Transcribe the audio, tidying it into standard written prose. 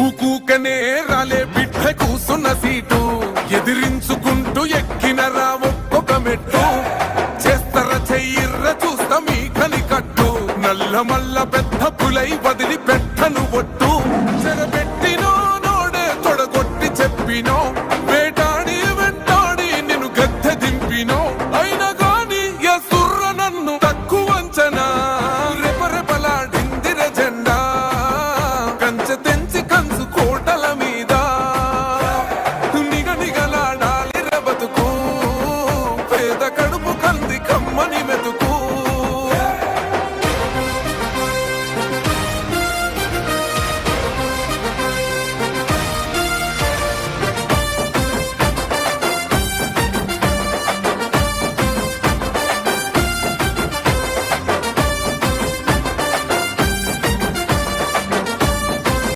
ఊకూకనే రాలే బిడ్డ కూసున్న సీటు ఎదిరించుకుంటూ ఎక్కినరా ఒక్కొక్క మెట్టు చేస్తర చెయ్యిర్ర చూస్తా మీ కని కట్టు నల్ల మల్ల పెద్ద పులై వదిలి పెట్టను ఒట్టు చెరబెట్టినో నోడే తొడగొట్టి చెప్పినో వేటాడి వెంటాడి నిన్ను గద్దె దింపినో అయినా గాని ఎసుర్ర నన్ను తక్కువ అంచనా రెపరెపలాడిందిర జెండా కంచె తెంచి కంచు కోటల